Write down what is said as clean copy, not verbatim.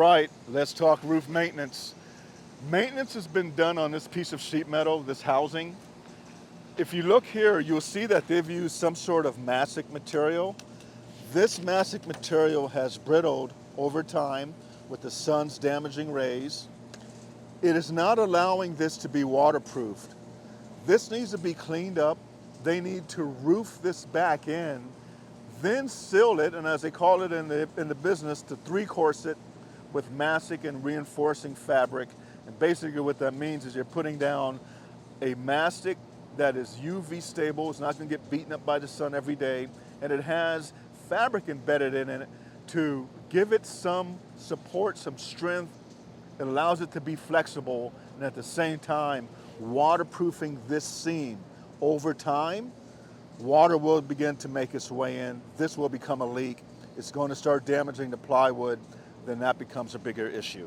right, let's talk roof maintenance. Maintenance has been done on this piece of sheet metal, this housing. If you look here, you'll see that they've used some sort of mastic material. This mastic material has brittled over time with the sun's damaging rays. It is not allowing this to be waterproofed. This needs to be cleaned up. They need to roof this back in, then seal it, and as they call it in the business, to three-course it with mastic and reinforcing fabric. And basically what that means is you're putting down a mastic that is UV stable, it's not going to get beaten up by the sun every day, and it has fabric embedded in it to give it some support, some strength. It allows it to be flexible, and at the same time, waterproofing this seam. Over time, water will begin to make its way in. This will become a leak. It's going to start damaging the plywood. Then that becomes a bigger issue.